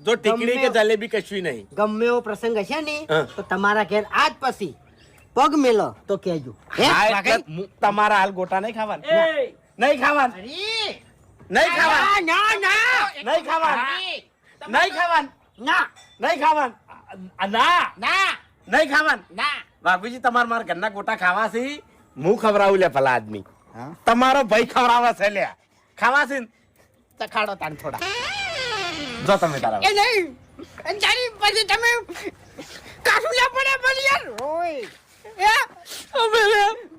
જો ટીકડી કે જલેબી કશું નહીં. ગમે એવો પ્રસંગ હશે ને તો તમારા ઘેર આજ પછી પગ મેલો તો કહેજો. હા, એટલે તમારા હાલ ગોટા નહીં ખાવાના. નહીં ખાવાના. નહીં ખાવાના. ના ના નહીં ખાવાના. નહીં ખાવાના. ના નહીં ખાવાના. ના ના નહીં ખાવાના. ના બાપુજી તમારા મારા ઘરના ગોટા ખાવા છે. હું ખવડાવું લે ભલા આદમી. તમારો ભાઈ ખવડાવે છે લ્યા. ખાવા છે ને? તખાડો તાન થોડા. જો તમે તારા એ નહીં તારી પછી તમે કાઠું ના પડે પણ યાર ઓય એ અમે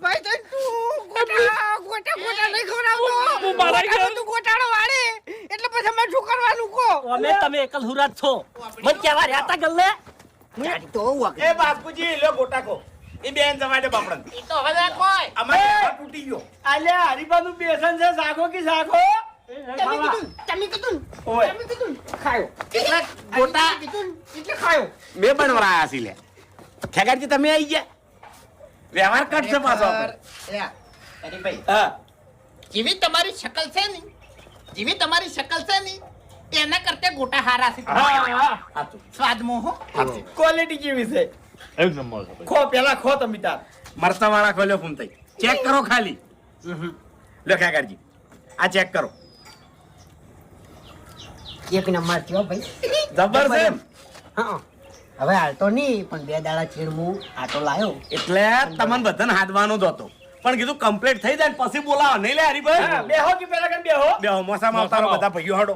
ભાઈ તો તું ગોટા નહીં ખવડાવતો. હું મારા ઘેર તું ગોટાળો વાળે એટલે પછી અમે શું કરવાનું કો? અમે તમે એકલ હુરાત છો મત કેવા રહેતા ગલ્લે તારી તો વગર એ બાપુજી લ્યો ગોટા કો. એ બેન જમાડે બાપડન. ઈ તો હવે કોઈ અમારે ઘર તૂટી ગયો. આલ્યા હરીબાનું બેસન છે સાગો કે સાગો તમે કીધું ઓય. તમે કીધું ખાયો એટલા ગોટા કીધું એટલે ખાયો. મેં બનાવરાયા છે લે. ખેગાડજી તમે આવી ગયા. વ્યવહાર કરશે પાછો આપણે. હરીભાઈ હા. જેવી તમારી શકલ છે ને જેવી તમારી શકલ છે ને એના કરતા ગોટા હારા છે હાચું. સ્વાદમાં હો. ક્વોલિટી કેવી છે એક નંબર છે. ખો પેલા ખો તમે તાર મરચા વાળા ખોલ્યો ફૂમ થઈ. ચેક કરો ખાલી. લો ખેગાડજી આ ચેક કરો. એક નંબર થયો ભાઈ. જબર છે એમ. હા હવે હાલતો નહીં પણ 2 દાડા ચીડમું આટો લાયો એટલે તમને બધાને હાથવાનો જ હતો પણ કીધું કમ્પ્લીટ થઈ જાય ને પછી બોલાવો નહીં લે હરીભાઈ. બેહો કે પેલા કન બેહો બેહો મોસામાં આવતારો બધા ભાઈઓ હાડો.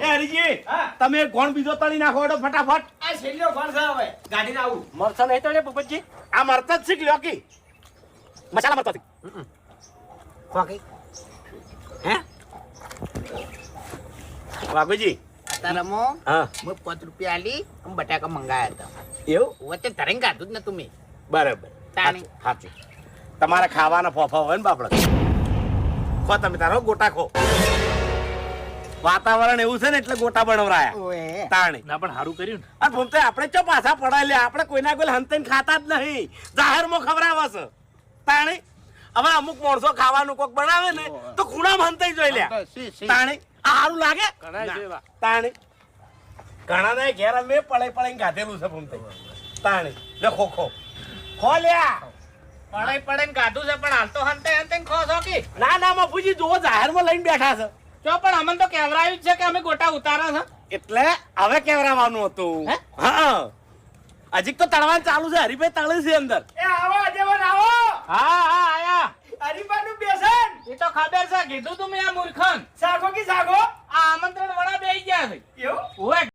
એ હરીજી તમે કોણ બીજો તળી નાખો હાડો ફટાફટ. આ છેલ્લો કોણ છે હવે ગાડીને આવું મરસા નહીં તળે પપ્પજી આ મરચા જ શીખ લ્યો કી મસાલા મરચા શીખ. કોકી હે બાબુજી તારામો હા મેં 5 રૂપિયા આલી અને બટાકા મંગાયા હતા એવું વચ્ચે તરંગ કાઢું જ ને તમે બરાબર તાણી. સાચું. તમારે ખાવાના ફોફા હોય ને બાપડા ખો તમે તારો ગોટા ખો. વાતાવરણ એવું છે ને એટલે ગોટા બનાવરાયા ઓએ તાણી. ના પણ સારું કર્યું ને અને ભૂમતે આપણે ચો પાછા પડાય લે આપણે કોઈના કોઈ હંતાઈને ખાતા જ નહીં જાહેરમાં ખવડાવે છે તાણી. હવે અમુક માણસો ખાવાનું કોક બનાવે ને તો ખૂણામાં હંતાઈ જોઈ લે તાણી. આ સારું લાગે ના. તાણી ઘણા ના ઘેર અમે પડાઈ પડાઈને ગાધેલું છે ભૂમતે તાણી. લે ખો ખો ખો લ્યા. પડાઈ પડે કાઢું છે પણ હાલ તો હંતે હંતે ખો છો કે ના ના બાપુજી જુઓ જાહેરમાં લઈને બેઠા છે જો પણ અમને તો કેવરાયું છે કે અમે ગોટા ઉતારા છે. એટલે હવે કેવરાવાનું હતું. હા હજી તો તળવાનું ચાલુ છે. હરીભાઈ તળે છે અંદર. એ આવો અજેવન આવો હા હા આયા હરીબાનું બેસન એ તો ખબર છે કીધું તું મેં આ મૂર્ખન સાગો કે સાગો આ આમંત્રણ વડા બેસી ગયા છે એવું ઓય